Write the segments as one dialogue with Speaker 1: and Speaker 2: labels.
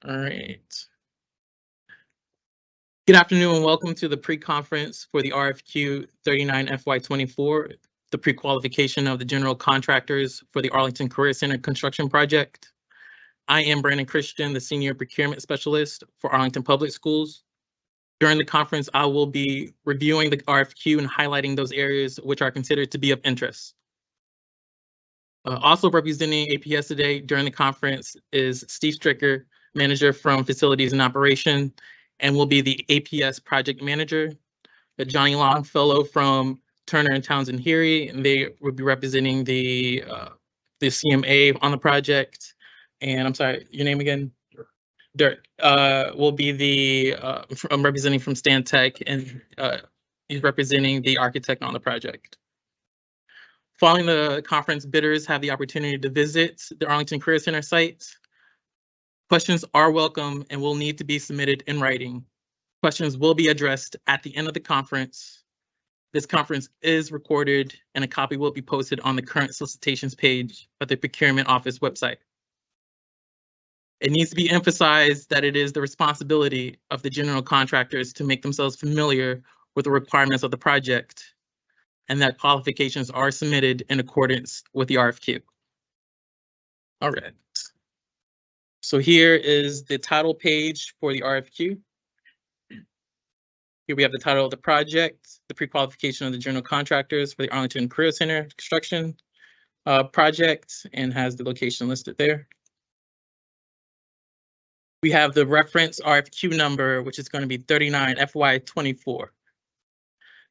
Speaker 1: All right. Good afternoon and welcome to the pre-conference for the RFQ 39 FY24, the pre-qualification of the general contractors for the Arlington Career Center construction project. I am Brandon Christian, the Senior Procurement Specialist for Arlington Public Schools. During the conference, I will be reviewing the RFQ and highlighting those areas which are considered to be of interest. Also representing APS today during the conference is Steve Stricker, Manager from Facilities and Operation, and will be the APS Project Manager. Johnny Longfellow from Turner and Townsend Heery, and they will be representing the CMA on the project. And I'm sorry, your name again? Dirk will be I'm representing from Stantec, and he's representing the architect on the project. Following the conference, bidders have the opportunity to visit the Arlington Career Center site. Questions are welcome and will need to be submitted in writing. Questions will be addressed at the end of the conference. This conference is recorded and a copy will be posted on the current solicitations page of the Procurement Office website. It needs to be emphasized that it is the responsibility of the general contractors to make themselves familiar with the requirements of the project, and that qualifications are submitted in accordance with the RFQ. All right. So here is the title page for the RFQ. Here we have the title of the project, the pre-qualification of the general contractors for the Arlington Career Center construction project, and has the location listed there. We have the reference RFQ number, which is going to be 39 FY24.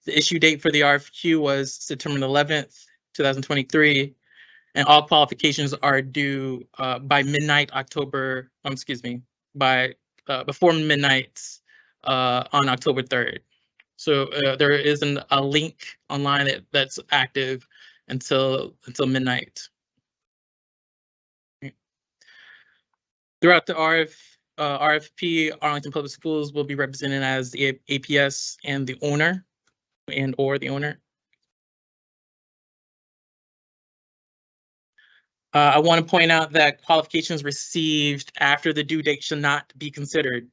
Speaker 1: The issue date for the RFQ was September 11th, 2023, and all qualifications are due by midnight before midnight on October 3rd. So there is a link online that's active until midnight. Throughout the RFP, Arlington Public Schools will be represented as the APS and the owner, or the owner. I want to point out that qualifications received after the due date should not be considered.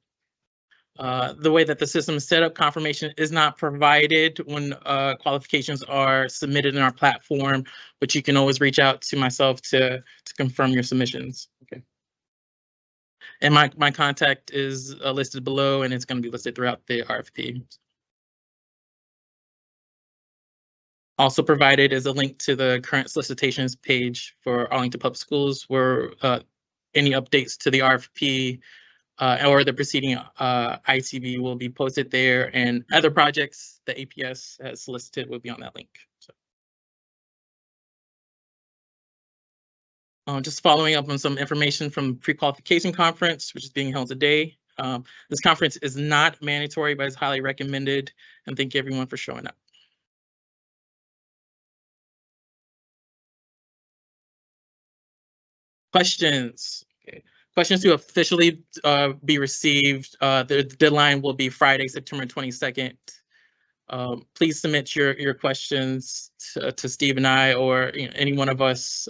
Speaker 1: The way that the system is set up, confirmation is not provided when qualifications are submitted in our platform, but you can always reach out to myself to confirm your submissions. Okay. And my contact is listed below, and it's going to be listed throughout the RFP. Also provided is a link to the current solicitations page for Arlington Public Schools, where any updates to the RFP or the preceding ITB will be posted there, and other projects the APS has solicited will be on that link. So, just following up on some information from pre-qualification conference, which is being held today. This conference is not mandatory, but is highly recommended, and thank you everyone for showing up. Questions. Okay. Questions to officially be received. The deadline will be Friday, September 22nd. Please submit your questions to Steve and I, or any one of us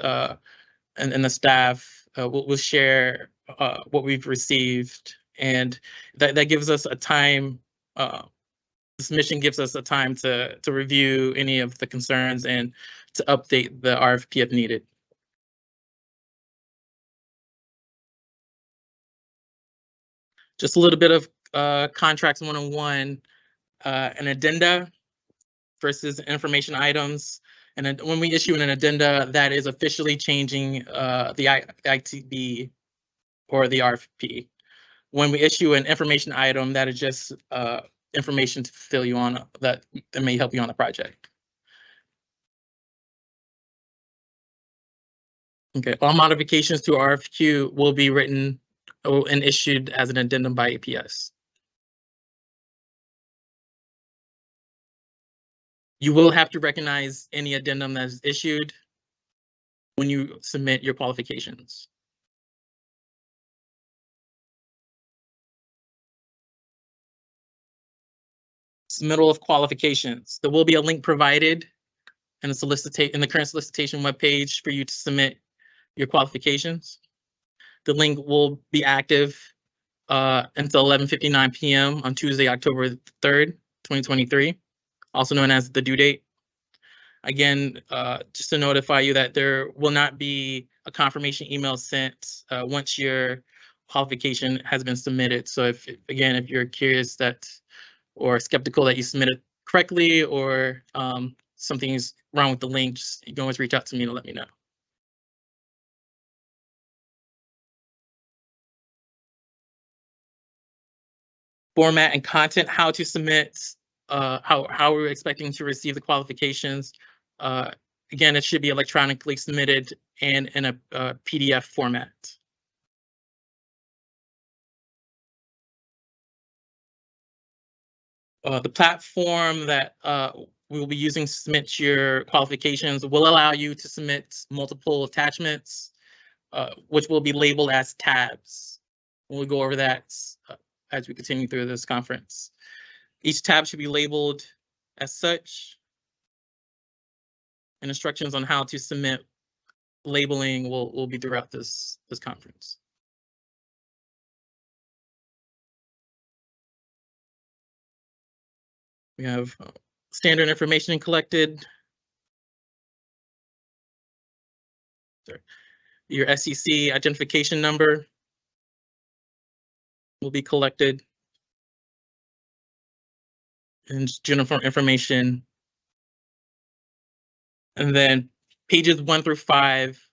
Speaker 1: and the staff. We'll share what we've received, and that gives us a time. The submission gives us a time to review any of the concerns and to update the RFP if needed. Just a little bit of contracts 101, an addenda versus information items. And then when we issue an addenda, that is officially changing the ITB or the RFP. When we issue an information item, that is just information to fill you on that may help you on the project. Okay, all modifications to RFQ will be written and issued as an addendum by APS. You will have to recognize any addendum that is issued when you submit your qualifications. Submittal of qualifications. There will be a link provided in the current solicitation webpage for you to submit your qualifications. The link will be active until 11:59 p.m. on Tuesday, October 3rd, 2023, also known as the due date. Again, just to notify you that there will not be a confirmation email sent once your qualification has been submitted. So if you're curious that or skeptical that you submitted correctly or something is wrong with the link, you can always reach out to me to let me know. Format and content, how to submit, how we're expecting to receive the qualifications. Again, it should be electronically submitted and in a PDF format. The platform that we will be using to submit your qualifications will allow you to submit multiple attachments, which will be labeled as tabs. We'll go over that as we continue through this conference. Each tab should be labeled as such, and instructions on how to submit labeling will be throughout this conference. We have standard information collected. Your SEC identification number will be collected, and general information. And then pages 1 through 5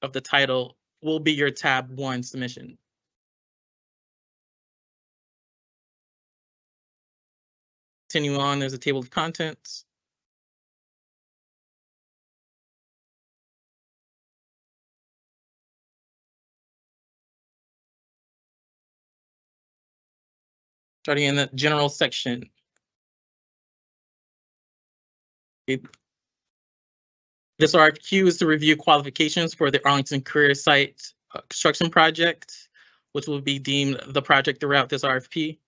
Speaker 1: of the title will be your tab 1 submission. Continue on, there's a table of contents. Starting in the general section. This RFQ is to review qualifications for the Arlington Career Site construction project, which will be deemed the project throughout this RFP.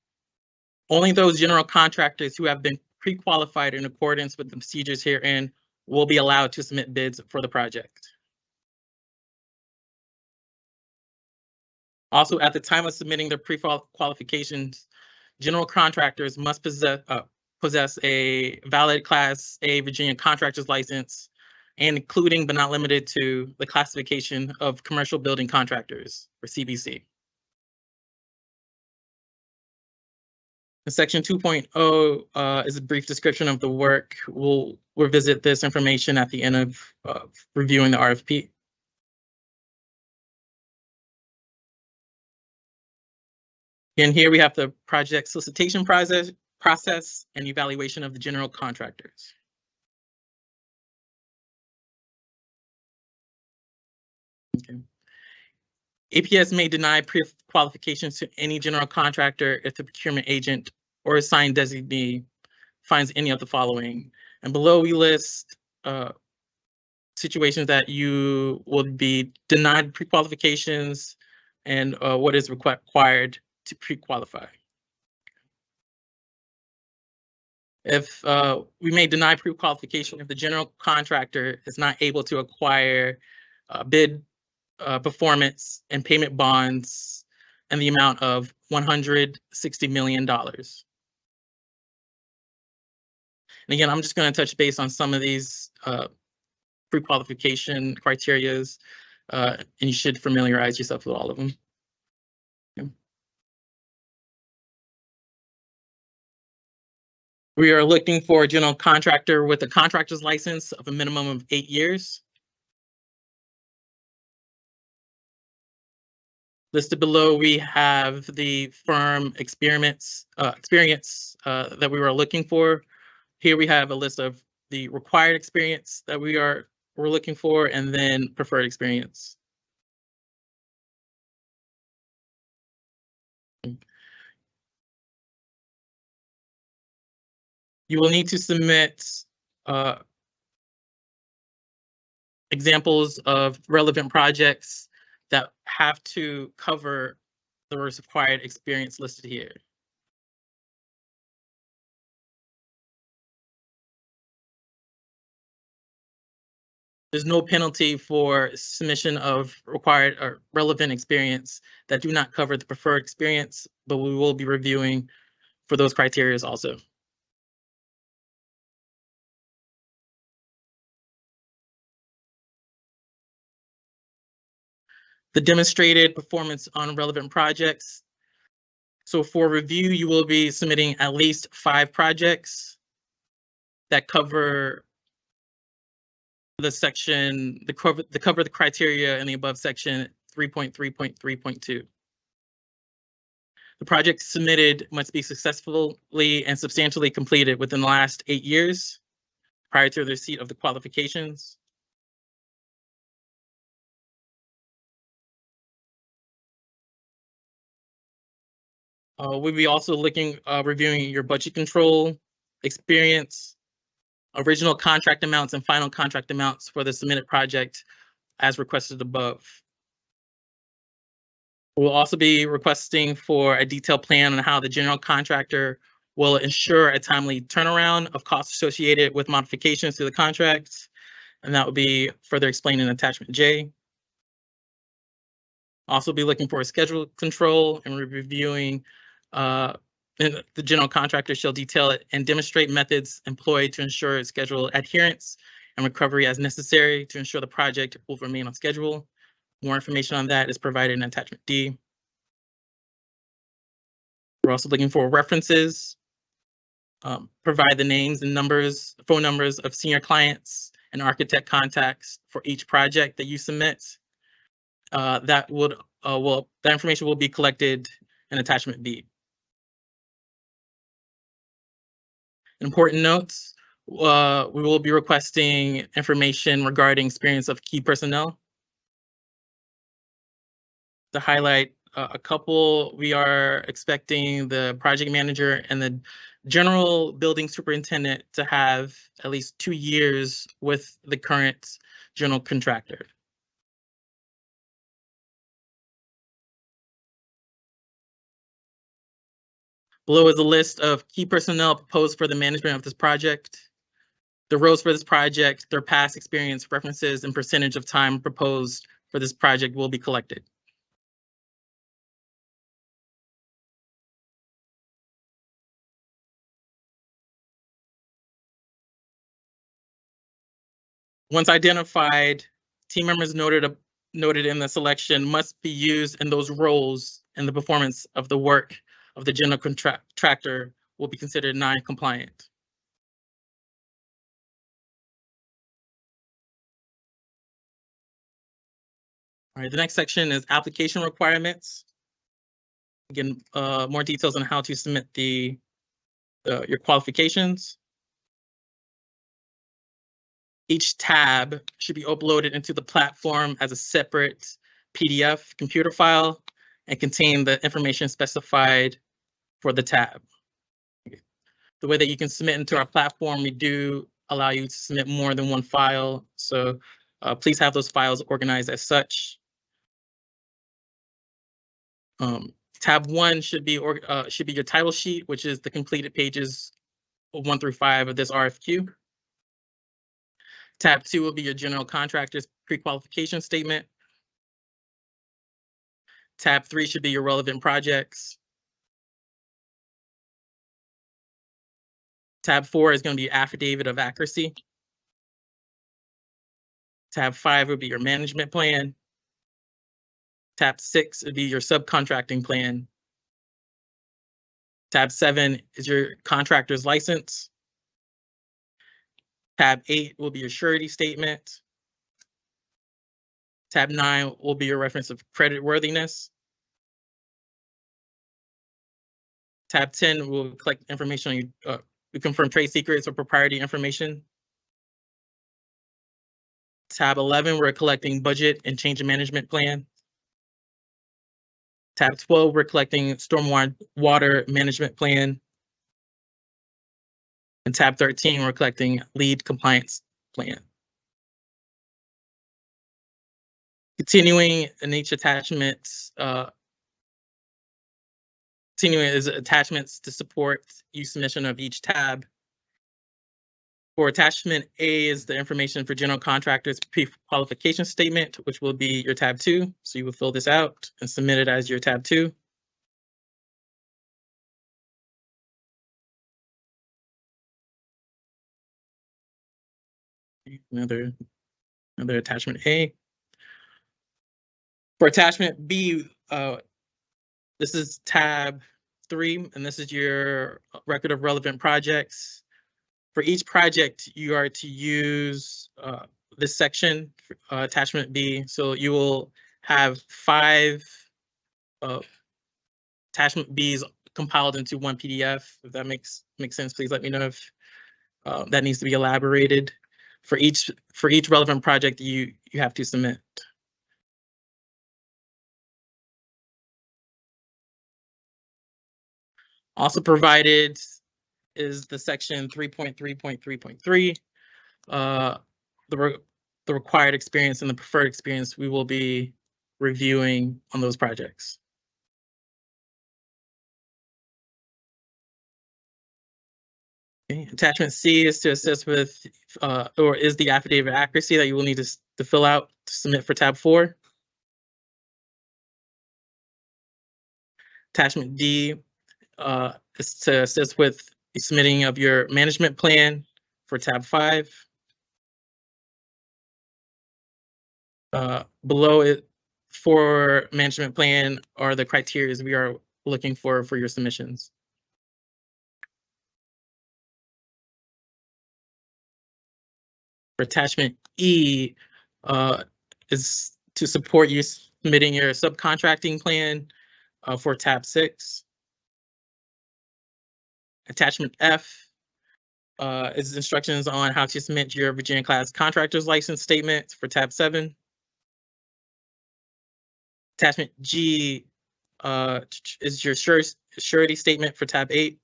Speaker 1: Only those general contractors who have been pre-qualified in accordance with the procedures herein will be allowed to submit bids for the project. Also, at the time of submitting their pre-qualifications, general contractors must possess a valid Class A Virginia contractor's license, and including but not limited to the classification of commercial building contractors, or CBC. In section 2.0 is a brief description of the work. We'll revisit this information at the end of reviewing the RFP. And here we have the project solicitation process and evaluation of the general contractors. Okay. APS may deny pre-qualifications to any general contractor if the procurement agent or assigned designee finds any of the following. And below we list situations that you would be denied pre-qualifications and what is required to pre-qualify. If we may deny pre-qualification if the general contractor is not able to acquire bid performance and payment bonds in the amount of $160 million. And again, I'm just going to touch base on some of these pre-qualification criterias, and you should familiarize yourself with all of them. Okay. We are looking for a general contractor with a contractor's license of a minimum of 8 years. Listed below, we have the firm experience that we were looking for. Here we have a list of the required experience that we're looking for, and then preferred experience. You will need to submit examples of relevant projects that have to cover the required experience listed here. There's no penalty for submission of required or relevant experience that do not cover the preferred experience, but we will be reviewing for those criteria also. The demonstrated performance on relevant projects. So for review, you will be submitting at least 5 projects that cover the section, the cover the criteria in the above section 3.3.3.2. The project submitted must be successfully and substantially completed within the last 8 years prior to the receipt of the qualifications. We'll be also reviewing your budget control experience, original contract amounts and final contract amounts for the submitted project as requested above. We'll also be requesting for a detailed plan on how the general contractor will ensure a timely turnaround of costs associated with modifications to the contract, and that will be further explained in attachment J. Also be looking for a schedule control and reviewing and the general contractor shall detail it and demonstrate methods employed to ensure schedule adherence and recovery as necessary to ensure the project will remain on schedule. More information on that is provided in attachment D. We're also looking for references. Provide the names and phone numbers of senior clients and architect contacts for each project that you submit. That information will be collected in attachment B. Important notes, we will be requesting information regarding experience of key personnel. To highlight a couple, we are expecting the project manager and the general building superintendent to have at least 2 years with the current general contractor. Below is a list of key personnel proposed for the management of this project. The roles for this project, their past experience, references, and percentage of time proposed for this project will be collected. Once identified, team members noted in the selection must be used in those roles, and the performance of the work of the general contractor will be considered non-compliant. All right, the next section is application requirements. Again, more details on how to submit your qualifications. Each tab should be uploaded into the platform as a separate PDF computer file and contain the information specified for the tab. The way that you can submit into our platform, we do allow you to submit more than one file, so please have those files organized as such. Tab 1 should be your title sheet, which is the completed pages 1 through 5 of this RFQ. Tab 2 will be your general contractor's pre-qualification statement. Tab 3 should be your relevant projects. Tab 4 is going to be affidavit of accuracy. Tab 5 would be your management plan. Tab 6 would be your subcontracting plan. Tab 7 is your contractor's license. Tab 8 will be your surety statement. Tab 9 will be your reference of creditworthiness. Tab 10 will collect information on you. We confirm trade secrets or proprietary information. Tab 11, we're collecting budget and change in management plan. Tab 12, we're collecting stormwater management plan. And tab 13, we're collecting lead compliance plan. Continuing in each attachment, continuing is attachments to support use submission of each tab. For attachment A is the information for general contractors pre-qualification statement, which will be your tab 2. So you will fill this out and submit it as your tab 2. Another attachment A. For attachment B, this is tab 3, and this is your record of relevant projects. For each project, you are to use this section, attachment B. So you will have 5 attachment Bs compiled into one PDF. If that makes sense, please let me know if that needs to be elaborated. For each relevant project, you have to submit. Also provided is the section 3.3.3.3. The required experience and the preferred experience we will be reviewing on those projects. Okay. Attachment C is to assist with, or is the affidavit of accuracy that you will need to fill out to submit for tab 4. Attachment D is to assist with the submitting of your management plan for tab 5. Below it, for management plan are the criteria we are looking for your submissions. For attachment E is to support you submitting your subcontracting plan for tab 6. Attachment F is instructions on how to submit your Virginia class contractor's license statement for tab 7. Attachment G is your surety statement for tab 8.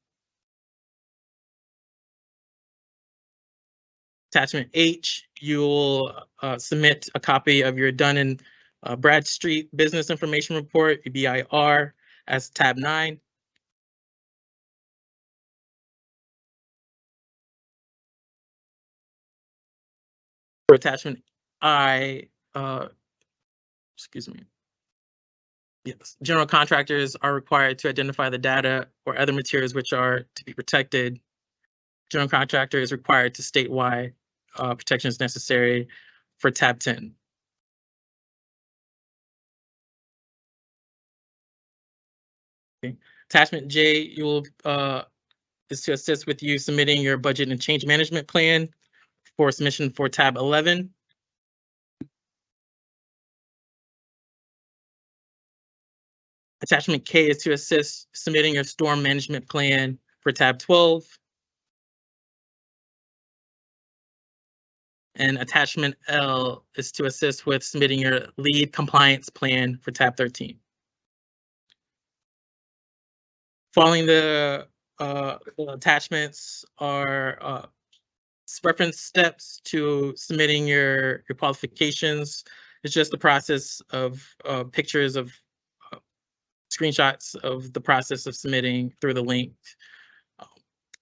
Speaker 1: Attachment H, you'll submit a copy of your Dun & Bradstreet Business Information Report, BIR, as tab 9. For attachment I, excuse me. Yes, general contractors are required to identify the data or other materials which are to be protected. General contractor is required to state why protection is necessary for tab 10. Okay. Attachment J, you will is to assist with you submitting your budget and change management plan for submission for tab 11. Attachment K is to assist submitting your storm management plan for tab 12. And attachment L is to assist with submitting your lead compliance plan for tab 13. Following the attachments are reference steps to submitting your qualifications. It's just the process of pictures of screenshots of the process of submitting through the link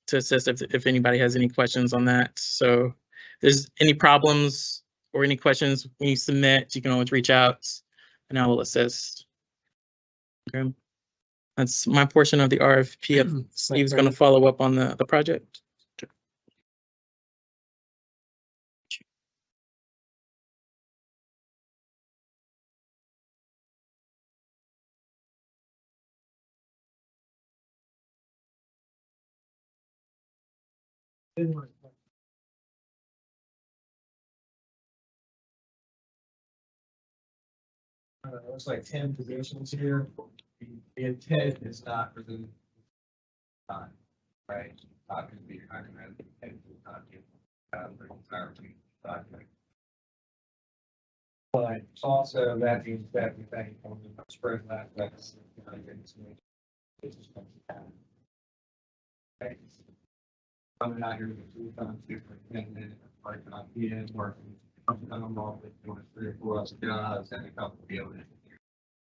Speaker 1: to assist if anybody has any questions on that. So if there's any problems or any questions when you submit, you can always reach out and I will assist. Okay. That's my portion of the RFP. Steve's going to follow up on the project.
Speaker 2: Looks like 10 positions here. The intent is not for the time, right? Not going to be recommended. Not give the entire team project. But it's also that means that we think on the spread that that's coming out here with 2 times different and like ideas working. I'm involved with doing 3 or 4 other jobs and a couple of buildings.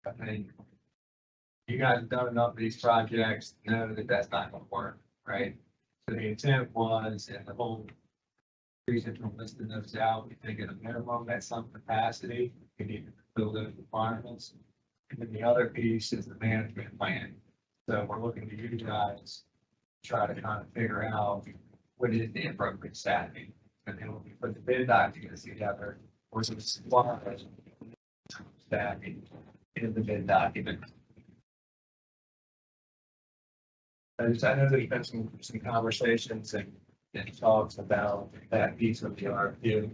Speaker 2: I think you guys have done enough of these projects to know that that's not going to work, right? So the intent was, and the whole reason for listing those out, we think at a minimum, at some capacity, we need to fulfill those requirements. And then the other piece is the management plan. So we're looking to you guys, try to kind of figure out what is the appropriate staffing. And then when we put the bid documents together, or some suppliers, staffing in the bid document. I know there's been some conversations and talks about that piece of the RFQ.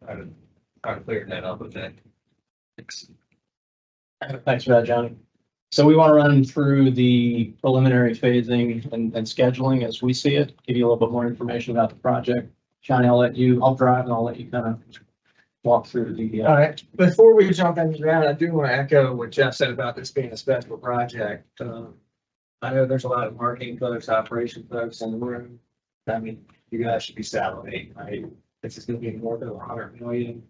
Speaker 2: Try to clear that up a bit.
Speaker 3: Thanks for that, Johnny. So we want to run through the preliminary phasing and scheduling as we see it, give you a little bit more information about the project. Johnny, I'll drive and I'll let you kind of walk through the.
Speaker 2: All right, before we jump into that, I do want to echo what Jeff said about this being a special project. I know there's a lot of marketing folks, operation folks in the room. I mean, you guys should be salivating, right? This is going to be more than 100 million.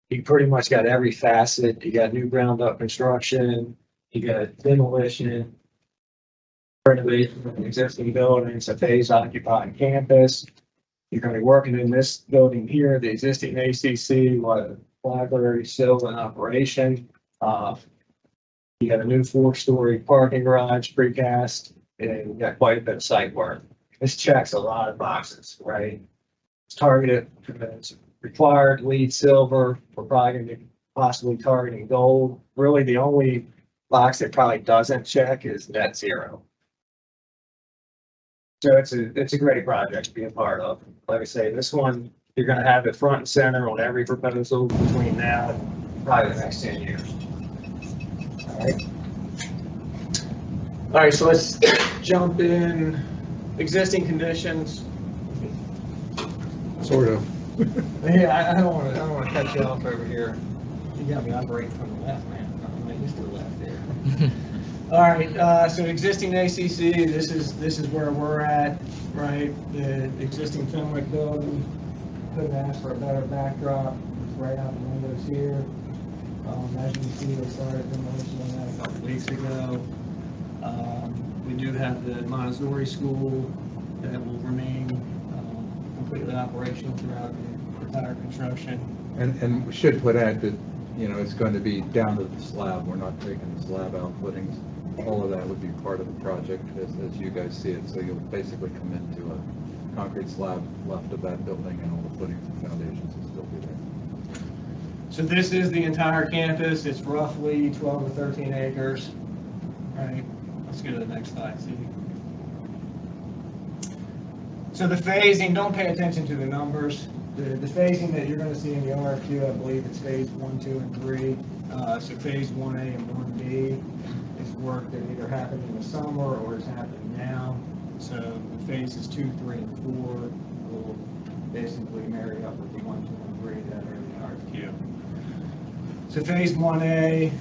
Speaker 2: You pretty much got every facet. You got new ground up construction, you got demolition, renovation of existing buildings, a phase occupied campus. You're going to be working in this building here, the existing ACC, library still in operation. You got a new 4-story parking garage, precast, and you got quite a bit of site work. This checks a lot of boxes, right? It's targeted, it's required LEED silver. We're probably going to be possibly targeting gold. Really, the only box that probably doesn't check is net zero. So it's a great project to be a part of. Like I say, this one, you're going to have it front and center on every proposal between now and probably the next 10 years. All right, so let's jump in. Existing conditions.
Speaker 4: Sort of.
Speaker 2: Yeah, I don't want to cut you off over here. You got me operating from the left, man. I'm used to the left there. All right, so existing ACC, this is where we're at, right? The existing Fenwick building, couldn't ask for a better backdrop. It's right out the windows here. As you can see, they started demolition on that a couple weeks ago. We do have the Montessori school that will remain completely operational throughout the entire construction.
Speaker 4: And we should put out that, you know, it's going to be down to the slab. We're not taking the slab out footings. All of that would be part of the project as you guys see it. So you'll basically come into a concrete slab left of that building, and all the footings and foundations will still be there.
Speaker 2: So this is the entire campus. It's roughly 12 to 13 acres. All right, let's go to the next slide, Steve. So the phasing, don't pay attention to the numbers. The phasing that you're going to see in the RFQ, I believe it's phase 1, 2, and 3. So phase 1A and 1B is work that either happened in the summer or is happening now. So the phases 2, 3, and 4 will basically marry up with the 1, 2, and 3 that are in the RFQ. So phase 1A,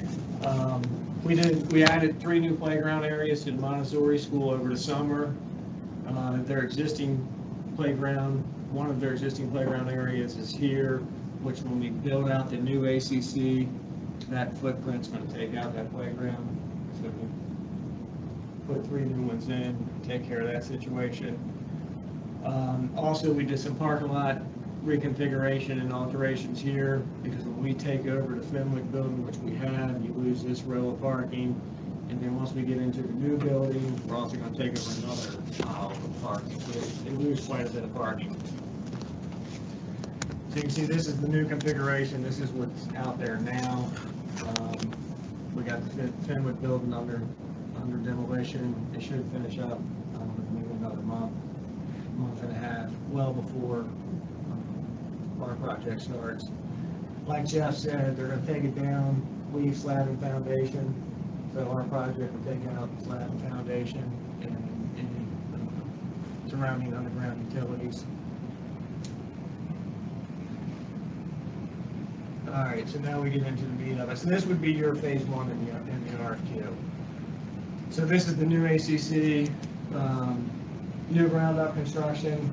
Speaker 2: we added 3 new playground areas to the Montessori school over the summer. Their existing playground, one of their existing playground areas is here, which when we build out the new ACC, that footprint's going to take out that playground. So we'll put 3 new ones in, take care of that situation. Also, we did some parking lot reconfiguration and alterations here, because when we take over the Fenwick building, which we have, you lose this row of parking. And then once we get into the new building, we're also going to take over another aisle of parking. So they lose quite a bit of parking. So you can see this is the new configuration. This is what's out there now. We got the Fenwick building under demolition. It should finish up maybe another month and a half, well before our project starts. Like Jeff said, they're going to take it down, leave slab and foundation. So our project will take out slab and foundation and any surrounding underground utilities. All right, so now we get into the meat of it. So this would be your phase 1 in the RFQ. So this is the new ACC, new ground up construction.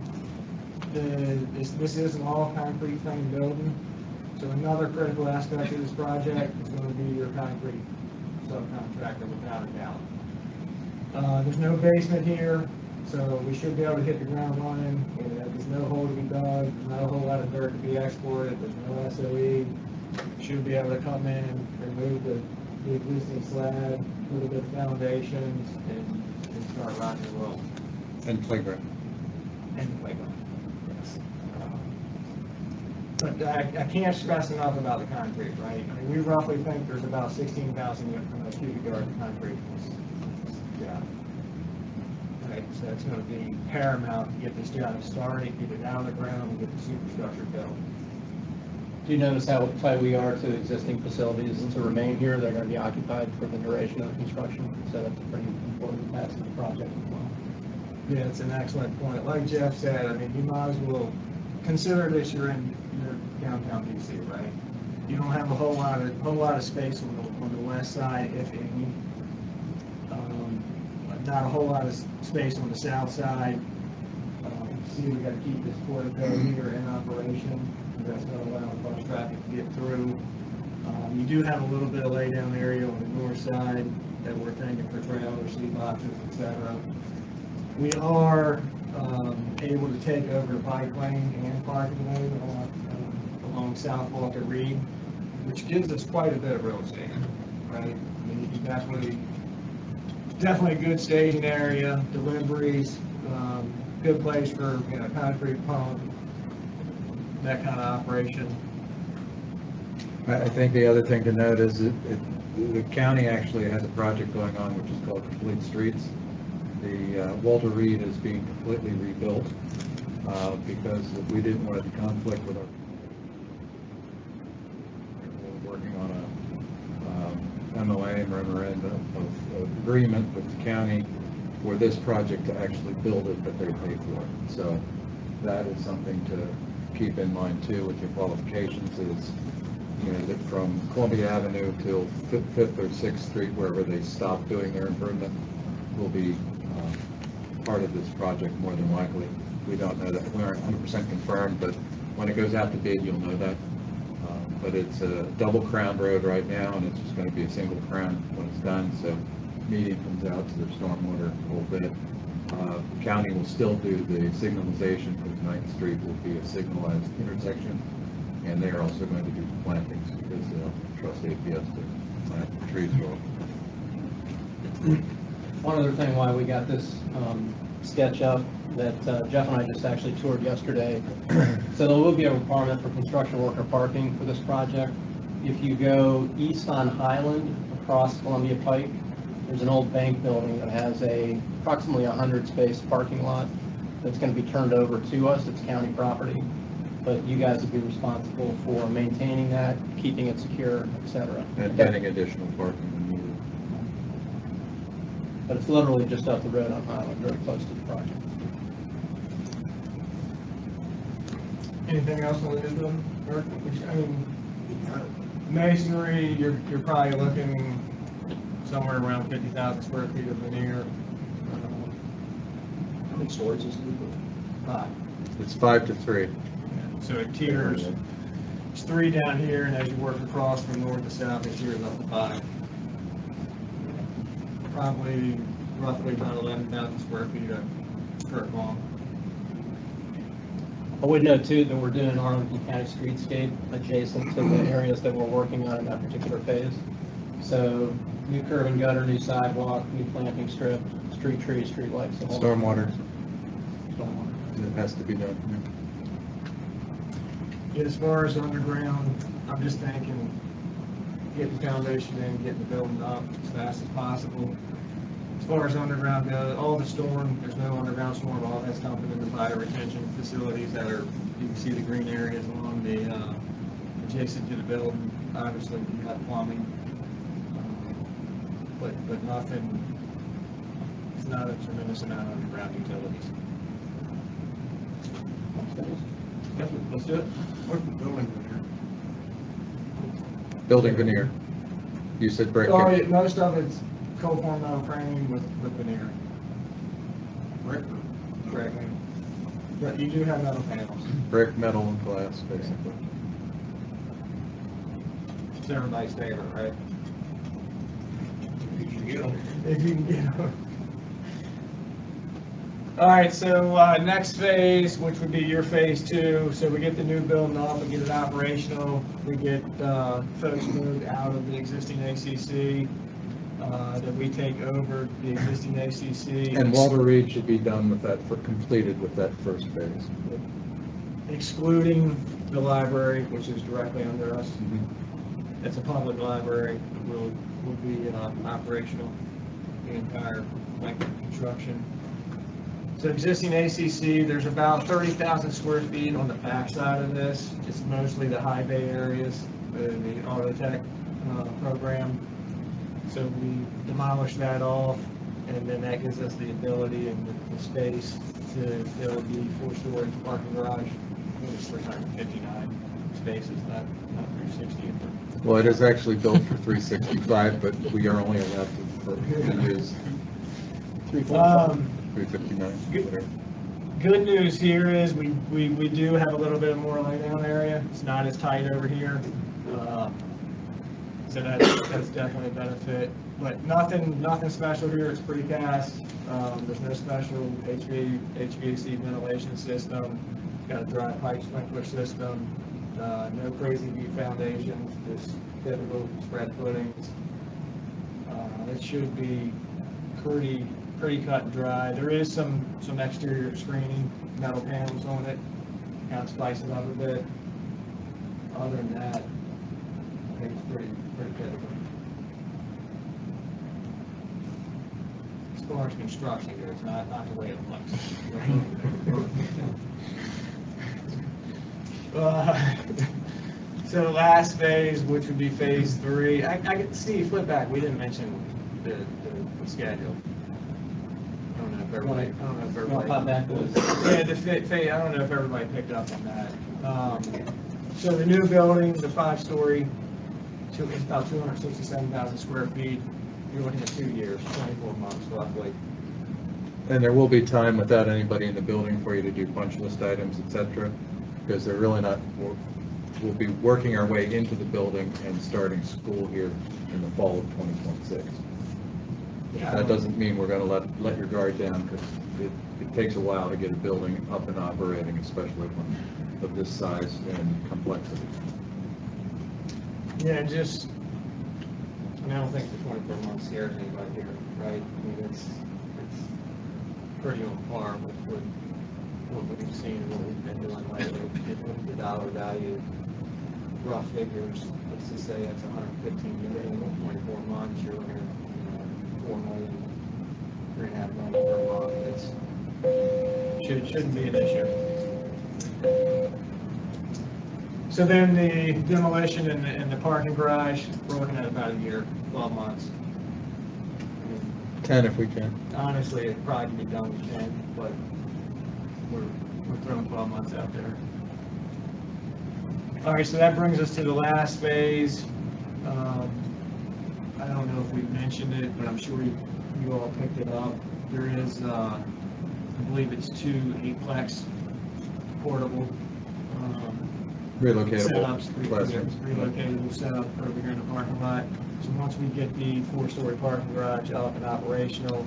Speaker 2: This is an all concrete frame building. So another critical aspect of this project is going to be your concrete subcontractor, without a doubt. There's no basement here. So we should be able to hit the ground running, and there's no hole to be dug, there's not a whole lot of dirt to be exported, there's no SOE. Should be able to come in, remove the existing slab, put a bit of foundations, and start rocking and rolling.
Speaker 4: And playground.
Speaker 2: And playground, yes. But I can't stress enough about the concrete, right? I mean, we roughly think there's about 16,000 cubic yards of concrete. Yeah. Right, so it's gonna be paramount to get this job started, get it out of the ground, and get the superstructure built.
Speaker 3: Do you notice how tight we are to existing facilities to remain here? They're going to be occupied for the duration of the construction, so that's a pretty important aspect of the project as well.
Speaker 2: Yeah, it's an excellent point. Like Jeff said, I mean, you might as well consider this you're in downtown DC, right? You don't have a whole lot of space on the west side, if any. Not a whole lot of space on the south side. See, we got to keep this portico here in operation. That's going to allow the bus traffic to get through. You do have a little bit of laydown area on the north side that we're thinking for trailers, sleep boxes, etc. We are able to take over the bike lane and parking lane along South Walker Reed, which gives us quite a bit of real estate, right? I mean, you can definitely a good staging area, deliveries, good place for, concrete pump, that kind of operation.
Speaker 4: I think the other thing to note is that the county actually has a project going on which is called Complete Streets. The Walter Reed is being completely rebuilt because we didn't want it to conflict with our. We're working on a MOA, memorandum of agreement with the county for this project to actually build it, but they pay for it. So that is something to keep in mind too with your qualifications is, that from Columbia Avenue till 5th or 6th Street, wherever they stop doing their improvement, will be part of this project more than likely. We don't know that, we aren't 100% confirmed, but when it goes out to bid, you'll know that. But it's a double crown road right now, and it's just going to be a single crown when it's done, so median comes out to the stormwater a little bit. County will still do the signalization because 9th Street will be a signalized intersection, and they're also going to do plantings because they'll trust APS to plant the trees.
Speaker 3: One other thing why we got this sketch up that Jeff and I just actually toured yesterday. So there will be a requirement for construction worker parking for this project. If you go east on Highland across Columbia Pike, there's an old bank building that has approximately 100 space parking lot that's going to be turned over to us. It's county property, but you guys would be responsible for maintaining that, keeping it secure, etc.
Speaker 4: And adding additional parking when needed.
Speaker 3: But it's literally just up the road on Highland, very close to the project.
Speaker 2: Anything else on this building? I mean, masonry, you're probably looking somewhere around 50,000 square feet of veneer. How many stories is it? 5.
Speaker 4: It's 5 to 3.
Speaker 2: So it tiers, it's 3 down here, and as you work across from north to south, it tiers up to 5. Probably roughly about 11,000 square feet of curb long.
Speaker 3: I would note too that we're doing Arlington County streetscape adjacent to the areas that we're working on in that particular phase. So new curb and gutter, new sidewalk, new planting strip, street trees, street lights. the whole-
Speaker 4: Stormwater.
Speaker 3: Stormwater.
Speaker 4: It has to be done.
Speaker 2: As far as underground, I'm just thinking, getting the foundation in, getting the building up as fast as possible. As far as underground goes, all the storm, there's no underground storm, all that's dumping in the fire retention facilities that are, you can see the green areas along the, adjacent to the building. Obviously, you have plumbing, but nothing, it's not a tremendous amount of underground utilities. Yep, let's do it. What's the building
Speaker 4: Building veneer. You said brick.
Speaker 2: Oh, yeah, most of it's cold form metal framing with veneer. Brick. Brick. But you do have metal panels.
Speaker 4: Brick, metal, and glass, basically.
Speaker 2: It's everybody's favorite, right? If you can get them.
Speaker 5: All right, so next phase, which would be your phase 2, so we get the new building off, we get it operational, we get folks moved out of the existing ACC, then we take over the existing ACC.
Speaker 4: And Walter Reed should be done with that, completed with that first phase.
Speaker 5: Excluding the library, which is directly under us.
Speaker 4: Mm-hmm.
Speaker 5: It's a public library, will be operational the entire length of construction. So existing ACC, there's about 30,000 square feet on the backside of this. It's mostly the high bay areas, the auto tech program. So we demolish that off, and then that gives us the ability and the space to build the 4-story parking garage. It's 359 spaces, not 360.
Speaker 4: Well, it is actually built for 365, but we are only allowed to use 359, whatever.
Speaker 5: Good news here is we do have a little bit more laydown area. It's not as tight over here. So that's definitely a benefit, but nothing special here. It's precast. There's no special HVAC ventilation system. Got a dry pipe sprinkler system. No crazy deep foundations, just typical spread footings. It should be pretty cut and dry. There is some exterior screening, metal panels on it, kind of spice it up a bit. Other than that, I think it's pretty typical. As far as construction goes, not the way it looks. So last phase, which would be phase 3, I get Steve, flip back. We didn't mention the schedule. I don't know if everybody.
Speaker 3: Pop back to this.
Speaker 5: Yeah, I don't know if everybody picked up on that. So the new building, the 5-story, it's about 267,000 square feet. You're looking at 2 years, 24 months roughly.
Speaker 4: And there will be time without anybody in the building for you to do punch list items, et cetera, because they're really not, we'll be working our way into the building and starting school here in the fall of 2026. That doesn't mean we're going to let your guard down, because it takes a while to get a building up and operating, especially one of this size and complexity.
Speaker 5: Yeah, I don't think the 24 months scares anybody here, right? I mean, it's pretty on par with what we've seen and what we've been doing lately. The dollar value, rough figures, let's just say it's 115 million in 24 months. You're looking at 4 million, 3.5 million per month. Shouldn't be an issue. So then the demolition and the parking garage, we're looking at about a year, 12 months.
Speaker 4: 10 if we can.
Speaker 5: Honestly, it'd probably be done with 10, but we're throwing 12 months out there. All right, so that brings us to the last phase. I don't know if we've mentioned it, but I'm sure you all picked it up. There is, I believe it's 2 8-plex portable
Speaker 4: Relocatable
Speaker 5: setups,
Speaker 4: classrooms.
Speaker 5: relocatable setup over here in the parking lot. So once we get the 4-story parking garage up and operational,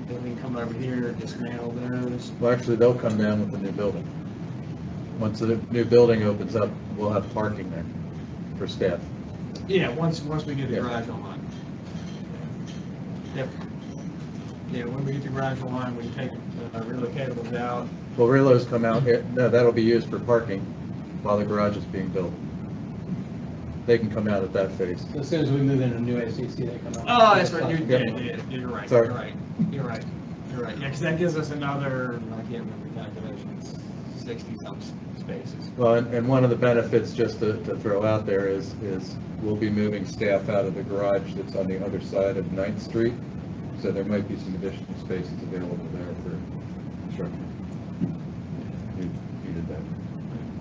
Speaker 5: then we can come over here and dismantle those.
Speaker 4: Well, actually, they'll come down with the new building. Once the new building opens up, we'll have parking there for staff.
Speaker 5: Yeah, once we get the
Speaker 4: Yeah.
Speaker 5: garage online. Yep. Yeah, when we get the garage online, we take relocatables out.
Speaker 4: Well, relos come out here, no, that'll be used for parking while the garage is being built. They can come out at that phase.
Speaker 3: So as soon as we move into a new ACC, they come out.
Speaker 5: Oh, that's right,
Speaker 4: Yeah.
Speaker 5: you're right,
Speaker 4: Sorry.
Speaker 5: you're right. Yeah, because that gives us another, I can't remember the calculations, 60-some spaces.
Speaker 4: Well, and one of the benefits, just to throw out there, is we'll be moving staff out of the garage that's on the other side of 9th Street. So there might be some additional spaces available there for construction. You did that.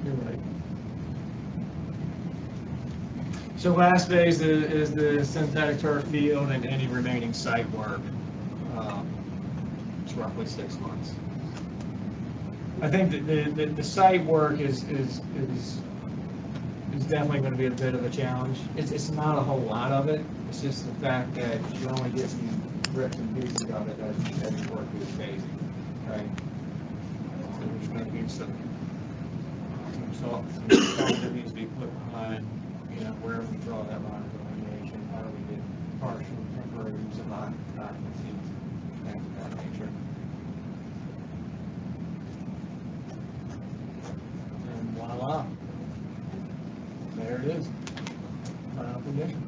Speaker 5: You're right. So last phase is the synthetic turf field and any remaining site work. It's roughly 6 months. I think that the site work is definitely going to be a bit of a challenge. It's not a whole lot of it. It's just the fact that you only get some rips and pieces of it as you work through the phasing. right? So there's gonna be some salt that needs to be put behind, you know, where we draw that line of delineation, how do we get partial, temporary use of occupancy, things of that nature. And voila, there it is. Final condition.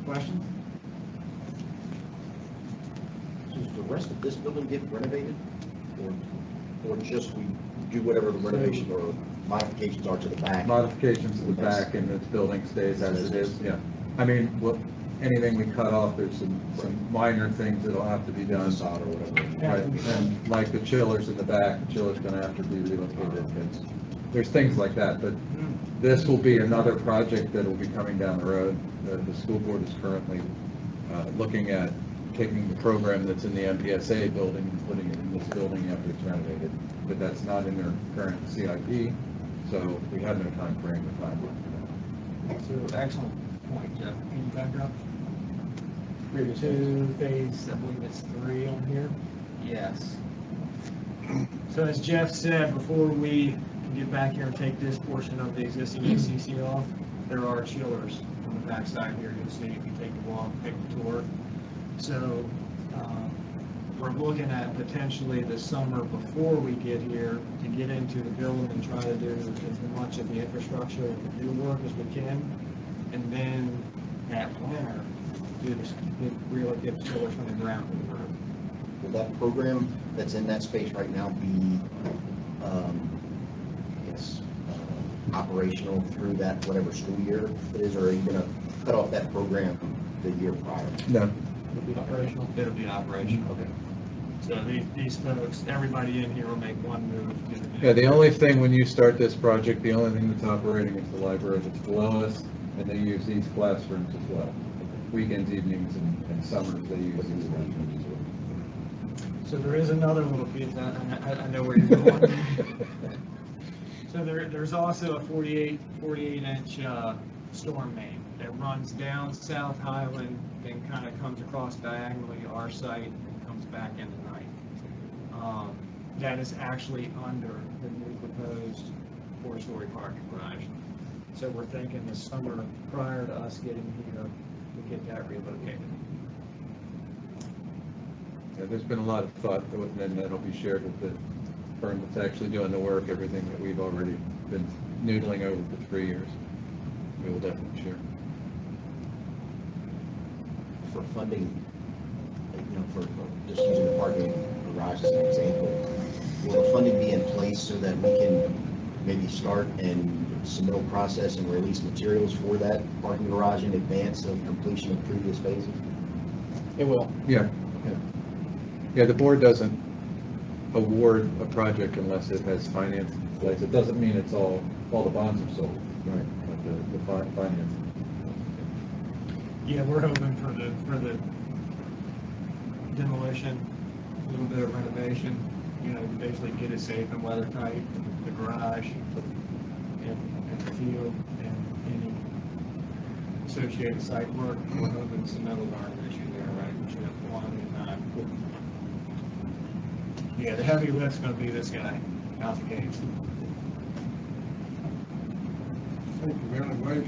Speaker 5: Questions?
Speaker 6: Does the rest of this building get renovated? Or just we do whatever the renovation or modifications are to the back?
Speaker 4: Modifications to the back and this building stays as it is, yeah. I mean, anything we cut off, there's some minor things that'll have to be done.
Speaker 6: Facade or whatever.
Speaker 4: Right, and like the chillers in the back, the chiller's gonna have to be relocated. There's things like that, but this will be another project that will be coming down the road. The school board is currently looking at taking the program that's in the MPSA building and putting it in this building after it's renovated. But that's not in their current CIP, so we have no time frame or timeline for that.
Speaker 5: So excellent point, Jeff. Can you back up? Two phase, I believe it's 3 on here. Yes. So as Jeff said, before we can get back here and take this portion of the existing ACC off, there are chillers on the back side here. You'll see if you take the walk, take the tour. So we're looking at potentially the summer before we get here to get into the building and try to do as much of the infrastructure and do work as we can. And then that winter, relocate the chillers from the ground to the roof.
Speaker 6: Will that program that's in that space right now be, I guess, operational through that whatever school year it is, or are you gonna cut off that program the year prior?
Speaker 4: No,
Speaker 5: It'll be operational? It'll be operational.
Speaker 6: Okay.
Speaker 5: So these folks, everybody in here will make one move to the new.
Speaker 4: yeah, the only thing when you start this project, the only thing that's operating is the library that's below us, and they use these classrooms as well. Weekends, evenings, and summers, they use these classrooms as well.
Speaker 5: So there is another little piece, I know where you're going. So there's also a 48-inch storm main that runs down South Highland, then kind of comes across diagonally our site and comes back in the night. That is actually under the new proposed 4-story parking garage. So we're thinking the summer prior to us getting here, we get that relocated.
Speaker 4: Yeah, there's been a lot of thought, and then that'll be shared with the firm that's actually doing the work, everything that we've already been noodling over for 3 years. We will definitely share.
Speaker 6: For funding, you know, for just using the parking garage as an example, will the funding be in place so that we can maybe start and submittal process and release materials for that parking garage in advance of completion of previous phases?
Speaker 3: It will.
Speaker 4: Yeah, yeah. Yeah, the board doesn't award a project unless it has finance in place. It doesn't mean it's all the bonds are sold. Right. But the finance.
Speaker 5: Yeah, we're hoping for the demolition, a little bit of renovation, you know, to basically get it safe and weather tight, the garage and the field and any associated site work. We're hoping some metal guard issue there, right? We should have quantity of time. Yeah, the heavy lift's gonna be this guy, out the gates.
Speaker 2: Thank you very much.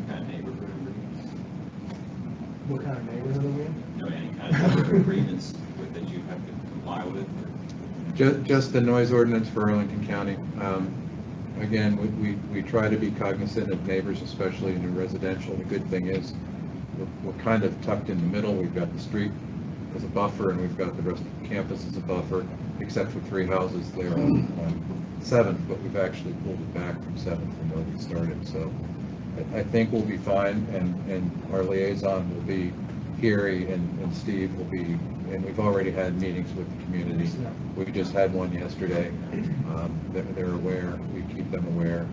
Speaker 7: Kind of neighborhood
Speaker 5: What kind of neighborhood are we in?
Speaker 7: agreements, any kind of agreements that you have to comply with?
Speaker 4: Just the noise ordinance for Arlington County. Again, we try to be cognizant of neighbors, especially in the residential. The good thing is we're kind of tucked in the middle. We've got the street as a buffer and we've got the rest of the campus as a buffer, except for 3 houses there on 7th, but we've actually pulled it back from 7th from where we started. So I think we'll be fine, and our liaison will be Gary and Steve will be, and we've already had meetings with the community. We just had one yesterday. They're aware, we keep them aware.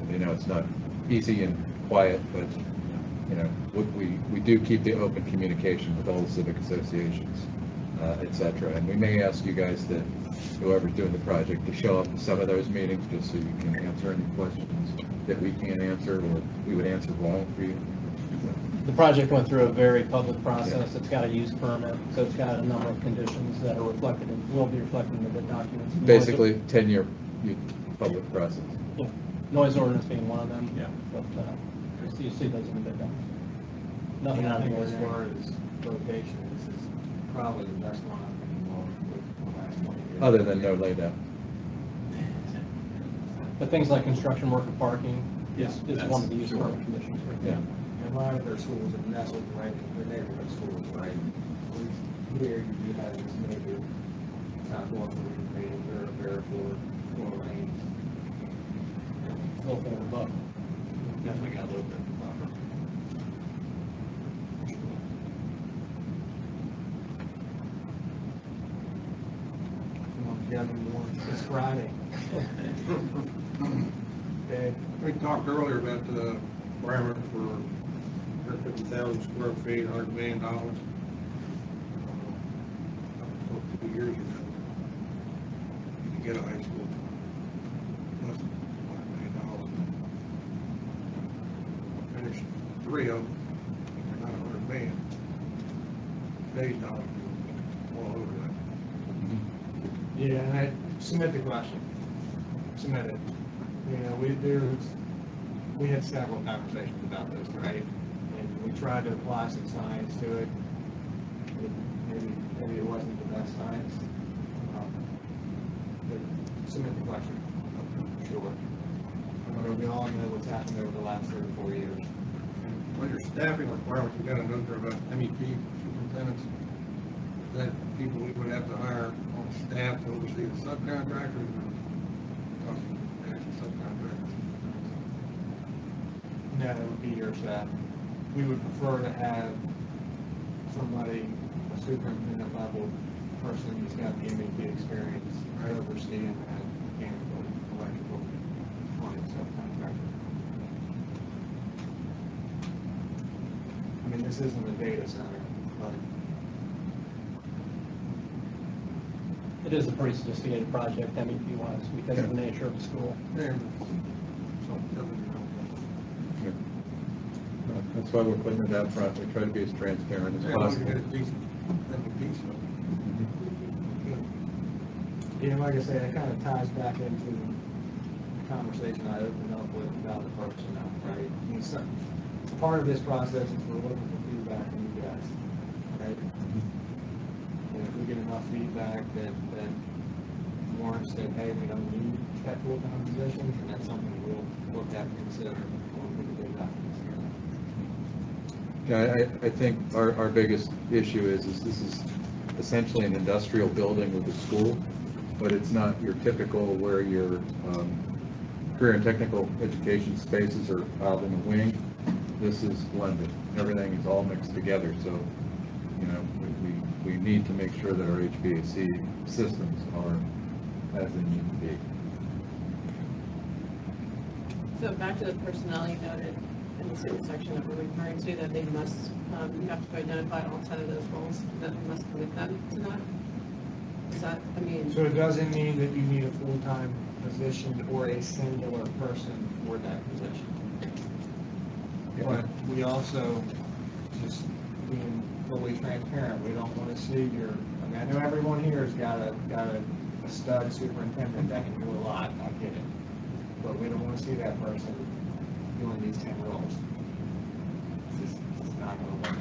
Speaker 4: You know, it's not easy and quiet, but you know, we do keep the open communication with all the civic associations, et cetera. And we may ask you guys that, whoever's doing the project, to show up to some of those meetings just so you can answer any questions that we can't answer or we would answer wrong for you.
Speaker 3: The project went through a very public process. It's got a use permit, so it's got a number of conditions that are reflected and will be reflected in the bid documents.
Speaker 4: Basically, 10-year public process.
Speaker 3: Yeah, noise ordinance being one of them.
Speaker 4: Yeah.
Speaker 3: But, you see those in the bid documents. Nothing
Speaker 5: I
Speaker 3: out of
Speaker 5: think
Speaker 3: the
Speaker 5: as
Speaker 3: ordinary.
Speaker 5: far as location, this is probably the best one I've been involved with the last 20 years.
Speaker 4: Other than no laydown.
Speaker 3: But things like construction work and parking is
Speaker 7: Yeah,
Speaker 3: one of the use
Speaker 7: sure.
Speaker 3: permit conditions.
Speaker 4: Yeah.
Speaker 5: And a lot of their schools are nestled right in the neighborhood schools, right? Here you do have this major Southwest Green, Fairfield, Fort Lanes.
Speaker 3: A little bit above.
Speaker 5: Definitely got a little bit of buffer. Come on, Kevin, more, it's Friday. Okay.
Speaker 2: We talked earlier about the parameter for 150,000 square feet, $100 million. 2 years ago, you could get a high school less than $100 million. Finished 3 of them, they're not $100 million. Today's dollars, well over that.
Speaker 5: Yeah, and I submit the question. Submit it. You know, we had several conversations about this, right? And we tried to apply some science to it. Maybe it wasn't the best science. But submit the question. Sure. I mean, we all know what's happened over the last 3 or 4 years.
Speaker 2: Well, your staffing requirements, you got a note there about MEP superintendents. Is that people we would have to hire on staff to oversee the subcontractors or actual subcontractors?
Speaker 5: No, that would be your staff. We would prefer to have somebody, a superintendent level person who's got the MEP experience, overseeing that mechanical, electrical, plumbing subcontractor. I mean, this isn't a data center, but
Speaker 3: It is a pretty sophisticated project, MEP wise, because of the nature of the school.
Speaker 2: And something doesn't
Speaker 4: That's why we're putting it out front. We try to be as transparent as
Speaker 2: Yeah, once you
Speaker 4: possible.
Speaker 2: get a decent MEP stuff.
Speaker 5: yeah, like I say, it kind of ties back into the conversation I opened up with about the personnel, right? I mean, part of this process is we're looking for feedback from you guys, right? And if we get enough feedback that warrants that, hey, we don't need that full-time position, and that's something we'll look at and consider when we put the bid documents together.
Speaker 4: Yeah, I think our biggest issue is this is essentially an industrial building with a school, but it's not your typical where your career and technical education spaces are out in the wing. This is blended. Everything is all mixed together, so, you know, we need to make sure that our HVAC systems are as they need to be.
Speaker 8: So back to the personnel you noted in the second section that we're referring to, that they must, you have to identify all 10 of those roles, that we must commit them to that? Is that, I mean,
Speaker 5: So it doesn't mean that you need a full-time position or a singular person for that position. But we also, just being fully transparent, we don't want to see your, I mean, I know everyone here has got a stud superintendent that can do a lot, I get it. But we don't want to see that person doing these 10 roles. It's just not going to work.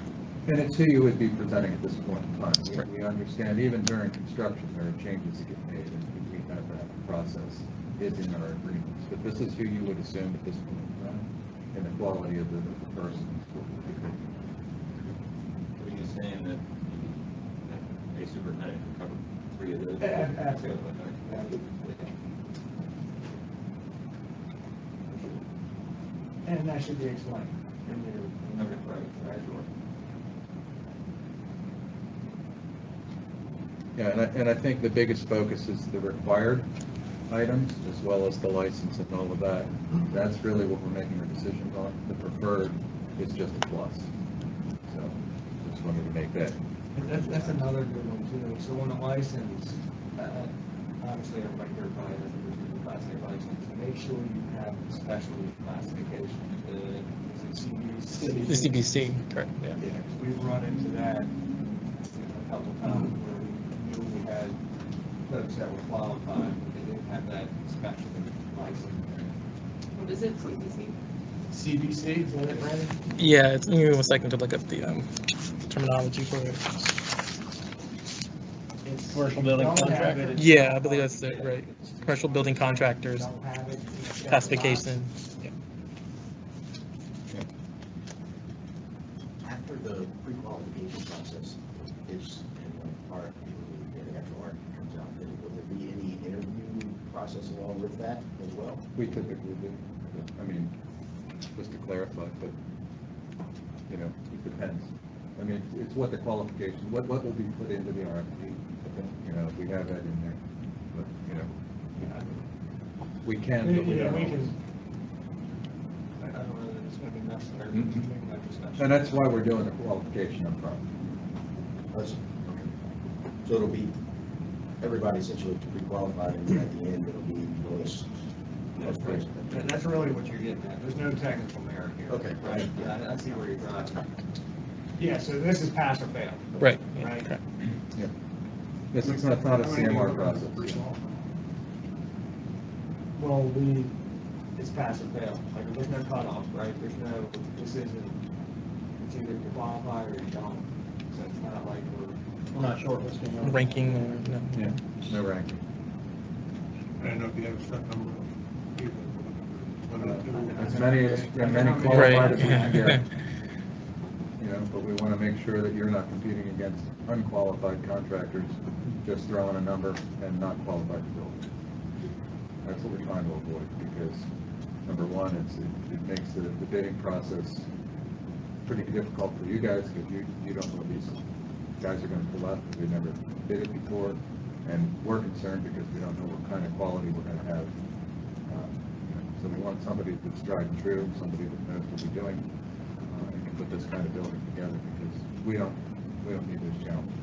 Speaker 4: And it's who you would be presenting at this point in time. We understand even during construction, there are changes that get made, and we have that process is in our agreements. But this is who you would assume at this point in time, and the quality of the person.
Speaker 7: Are you saying that a superintendent can cover 3 of those?
Speaker 5: Absolutely. And that should be explained in your approach, right?
Speaker 4: Yeah, and I think the biggest focus is the required items as well as the license and all of that. That's really what we're making our decisions on. The preferred is just a plus. So just wanted to make that.
Speaker 5: That's another good one too. So on the license, obviously everybody here probably has a Class A license. Make sure you have the specialty classification. CBC.
Speaker 1: The CBC, correct, yeah.
Speaker 5: Yeah, 'cause we've run into that, a couple times where we knew we had folks that were qualified, but they didn't have that special license.
Speaker 8: What is it, CBC?
Speaker 5: CBC, is that it, Brandon?
Speaker 1: Yeah, it's, give me 1 second to look up the terminology for it.
Speaker 5: It's-
Speaker 3: Commercial building
Speaker 5: don't have
Speaker 3: contractor?
Speaker 5: it, it's
Speaker 1: Yeah, I
Speaker 5: not
Speaker 1: believe
Speaker 5: part
Speaker 1: that's
Speaker 5: of
Speaker 1: it, right.
Speaker 5: It's-
Speaker 1: Commercial building contractors,
Speaker 5: Don't have it, it's got a
Speaker 1: classification. Yeah.
Speaker 6: After the pre-qualification process is, and the RFP, the actual RFP comes out, then will there be any interview process along with that as well?
Speaker 4: We typically do, I mean, just to clarify, but, you know, it depends. I mean, it's what the qualification, what will be put into the RFP, you know, if we have that in there, but, you know, we can, but we
Speaker 5: Yeah,
Speaker 4: don't
Speaker 5: we
Speaker 4: always.
Speaker 5: can. I don't know that it's gonna be necessary.
Speaker 4: Mhm.
Speaker 5: to make that discussion.
Speaker 4: And that's why we're doing the qualification up front.
Speaker 6: Okay. So it'll be, everybody essentially pre-qualified, and then at the end, it'll be released.
Speaker 5: That's great. And that's really what you're getting at. There's no technical merit here.
Speaker 6: Okay.
Speaker 5: Right? Yeah, I see where you're driving. Yeah, so this is pass or fail.
Speaker 1: Right, yeah,
Speaker 5: Right.
Speaker 1: correct.
Speaker 4: Yeah. This is not a CMR process.
Speaker 5: Well, it's pass or fail. Like, there's no cutoff, right? There's no, this isn't, it's either you qualify or you don't. So it's not like
Speaker 3: We're not shortlisting. them.
Speaker 1: Ranking or, no.
Speaker 4: Yeah, no ranking.
Speaker 2: I don't know if you have a set number of people.
Speaker 4: As many
Speaker 1: Right.
Speaker 4: qualified as we can get. You know, but we want to make sure that you're not competing against unqualified contractors, just throwing a number and not qualified to build. That's what we're trying to avoid, because number one, it makes the bidding process pretty difficult for you guys, because you don't know these guys are going to pull out, because they've never bid it before, and we're concerned because we don't know what kind of quality we're going to have. So we want somebody that's tried and true, somebody that knows what they're doing, and can put this kind of building together, because we don't need those challenges.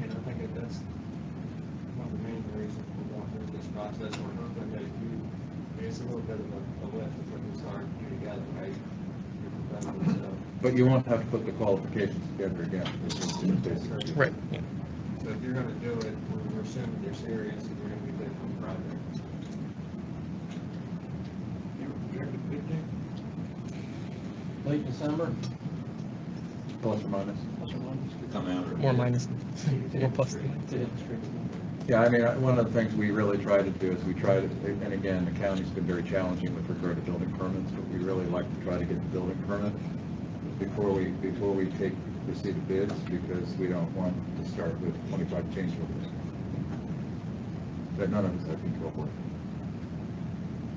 Speaker 5: I think that's one of the main reasons we're going through this process. We're hoping that it's a little bit of a lift if we can start getting together, right? Your professionals, so.
Speaker 4: But you won't have to put the qualifications together again. It's basically-
Speaker 1: Right, yeah.
Speaker 5: So if you're gonna do it, we're assuming you're serious and you're gonna be bidding on the project.
Speaker 3: Late December,
Speaker 4: Plus or minus.
Speaker 3: plus or minus.
Speaker 7: Come out or.
Speaker 1: More minus, more plus.
Speaker 4: Yeah, I mean, one of the things we really try to do is we try to, and again, the county's been very challenging with regard to building permits, but we really like to try to get the building permit before we take receipt of bids, because we don't want to start with 25 change orders that none of us have control over.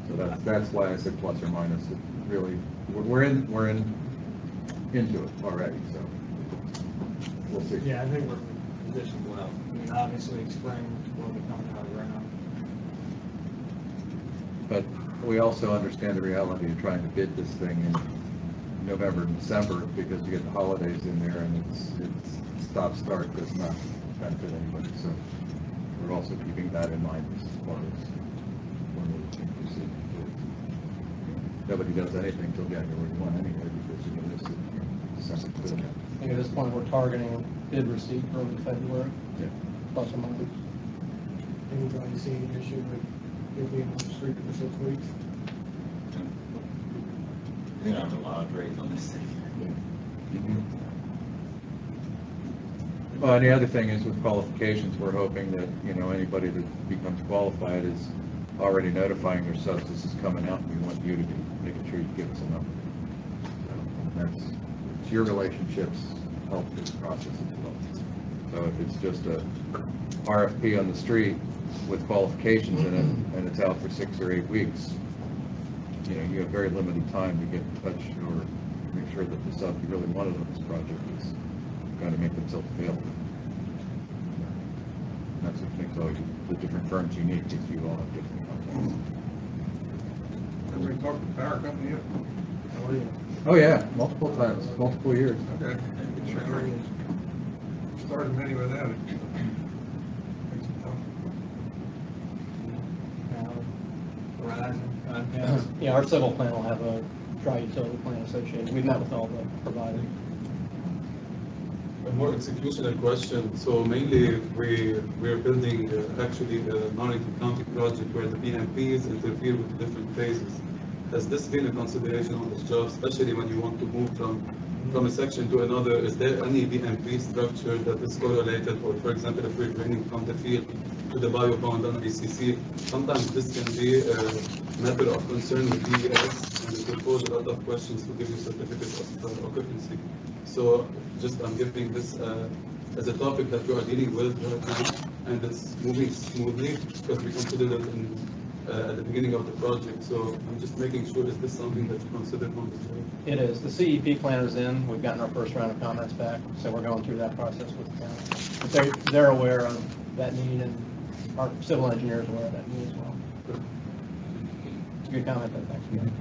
Speaker 4: So that's why I said plus or minus. It really, we're into it already, so we'll see.
Speaker 5: Yeah, I think we're positioned well. I mean, obviously, spring will be coming out of the ground.
Speaker 4: But we also understand the reality of trying to bid this thing in November and December, because you get the holidays in there, and it's stop-start does not benefit anybody. So we're also keeping that in mind as far as when we proceed. Nobody does anything till January 1 anyway, because you're going to miss it. December 2.
Speaker 3: I think at this point, we're targeting bid receipt early February,
Speaker 4: Yeah.
Speaker 3: plus or minus.
Speaker 5: Anybody see any issue with it being on the street for 6 weeks?
Speaker 7: You know, a lot of rate on this thing.
Speaker 4: Well, and the other thing is with qualifications, we're hoping that, you know, anybody that becomes qualified is already notifying themselves this is coming out, and we want you to be making sure you give us a number. So it's your relationships help this process as well. So if it's just a RFP on the street with qualifications in it, and it's out for 6 or 8 weeks, you know, you have very limited time to get in touch or make sure that the stuff you really wanted on this project is going to make themselves available. And that's what makes all the different firms unique, because you all have different contacts.
Speaker 2: Everybody talk to the power company yet?
Speaker 5: Oh, yeah.
Speaker 4: Oh, yeah, multiple times, multiple years.
Speaker 2: Okay. Started many without it. Makes it tough.
Speaker 5: Verizon,
Speaker 3: Yeah, our civil plan will have a dry utility plan associated. We've met with all the providers.
Speaker 9: A more executional question. So mainly we're building actually a Norrington County project where the BMPs interfere with different phases. Has this been a consideration on this job, especially when you want to move from a section to another? Is there any BMP structure that is correlated, or for example, if we're draining from the field to the biopond on ACC, sometimes this can be a matter of concern with DES, and it will pose a lot of questions to give you certificate of occupancy. So just I'm giving this as a topic that we are dealing with right now, and it's moving smoothly because we considered it at the beginning of the project. So I'm just making sure, is this something that you considered on this way?
Speaker 3: It is. The CEP plan is in. We've gotten our first round of comments back, so we're going through that process with the county. But they're aware of that need, and our civil engineers are aware of that need as well. Good comment, though. Thanks.
Speaker 4: Mm-hmm.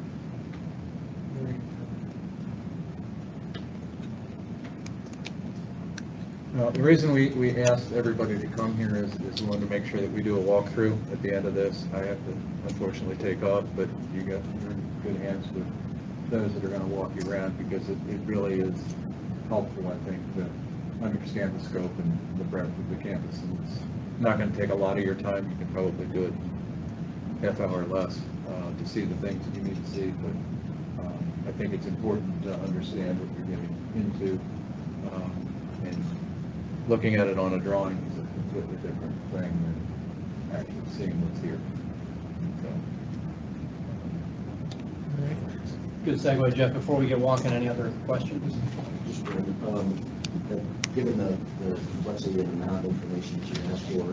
Speaker 4: The reason we asked everybody to come here is we wanted to make sure that we do a walkthrough at the end of this. I have to unfortunately take off, but you're in good hands with those that are going to walk you around, because it really is helpful, I think, to understand the scope and the breadth of the campus. And it's not going to take a lot of your time. You can probably do it half hour or less to see the things that you need to see. But I think it's important to understand what you're getting into. And looking at it on a drawing is a completely different thing than actually seeing what's here. So,
Speaker 3: Good segue, Jeff. Before we get walking, any other questions?
Speaker 6: Just, given the complexity and amount of information that you asked for,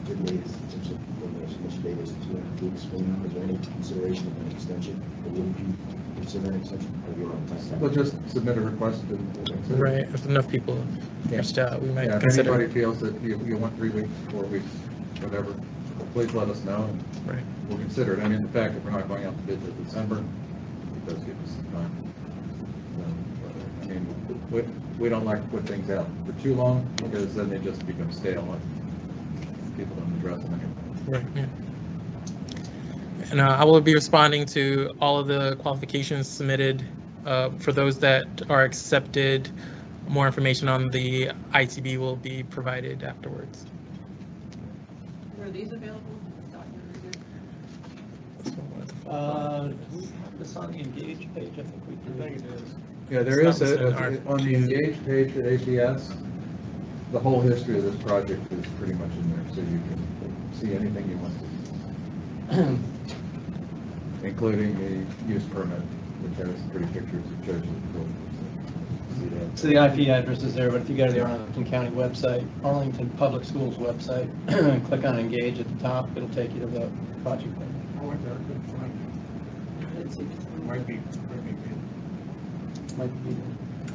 Speaker 6: particularly in terms of when the submission date is 2 weeks from now, is there any consideration of an extension? Or would you consider an extension? Or you're on time?
Speaker 4: we'll just submit a request and we'll consider it.
Speaker 1: Right, if enough people reached out, we might
Speaker 4: Yeah, if
Speaker 1: consider.
Speaker 4: anybody feels that you want 3 weeks, 4 weeks, whatever, please let us know, and
Speaker 1: Right.
Speaker 4: we'll consider it. I mean, the fact that we're not going out to bid till December, it does give us some time. So, I mean, we don't like to put things out for too long, because then they just become stale, and people don't address them anymore.
Speaker 1: Right, yeah. And I will be responding to all of the qualifications submitted. For those that are accepted, more information on the ITB will be provided afterwards.
Speaker 8: Were these available? Document
Speaker 3: We have this on the Engage page. I think we do.
Speaker 5: it is.
Speaker 4: Yeah, there is
Speaker 1: It's not
Speaker 4: on
Speaker 1: listed
Speaker 4: the
Speaker 1: in
Speaker 4: Engage page at APS, the whole history of this project is pretty much in there, so you can see anything you want to, including the use permit, which has pretty pictures of churches and buildings. See that?
Speaker 3: So the IP address is there, but if you go to the Arlington County website, Arlington Public Schools website, click on Engage at the top, it'll take you to the project page.
Speaker 5: I went there, I couldn't find it.
Speaker 8: I didn't see this one.
Speaker 5: Might be good.
Speaker 3: Might be-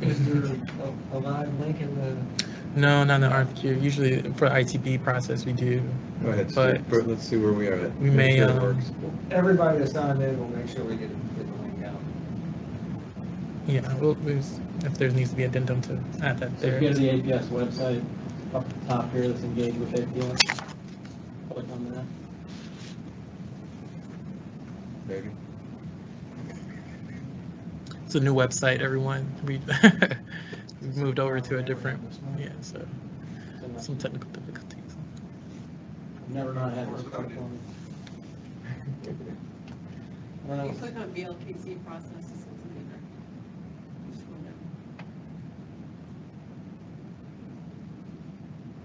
Speaker 5: Is there a live link in the?
Speaker 1: No, not in the RFQ. Usually for ITB process, we do.
Speaker 4: Go ahead,
Speaker 1: But
Speaker 4: Steve. Let's see where we are at.
Speaker 1: we may,
Speaker 4: Make sure it works.
Speaker 5: Everybody that's signed in, we'll make sure we get the link out.
Speaker 1: yeah, if there needs to be addendum to add that
Speaker 3: So if
Speaker 1: there.
Speaker 3: you go to the APS website, up at the top here, let's Engage with APS. Click on that.
Speaker 4: Maybe.
Speaker 1: It's a new website, everyone. We've moved over to a different, yeah, so some technical difficulties.
Speaker 3: I've never not had this before. I don't
Speaker 8: You
Speaker 3: know.
Speaker 8: click on VLKC process, it's something there. You scroll down.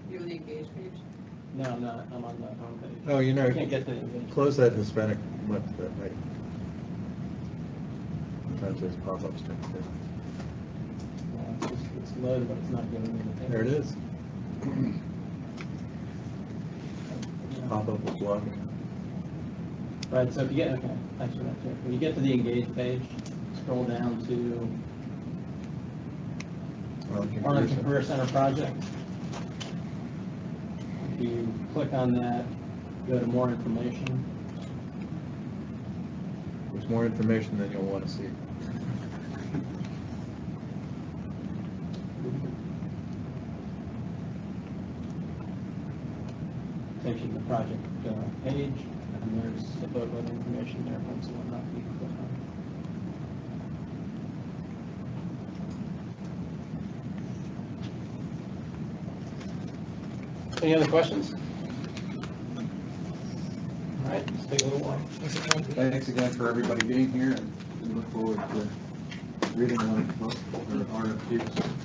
Speaker 8: You're on the Engage page?
Speaker 3: No, I'm not. I'm on the homepage.
Speaker 4: Oh, you know,
Speaker 3: I can't get to the Engage.
Speaker 4: close that Hispanic link that way. Sometimes there's pop-ups.
Speaker 3: It's loaded, but it's not giving me the thing.
Speaker 4: There it is. Pop-up is blocking.
Speaker 3: Right, so if you get, okay, thanks for that, Jeff. When you get to the Engage page, scroll down to Arlington Career Center project. If you click on that, go to more information.
Speaker 4: There's more information than you'll want to see.
Speaker 3: Takes you to the project page, And there's the booklet information there, once and whatnot. you can click on. Any other questions? All right, let's take a little while.
Speaker 4: Thanks again for everybody being here, and we look forward to reading one of the RFQs.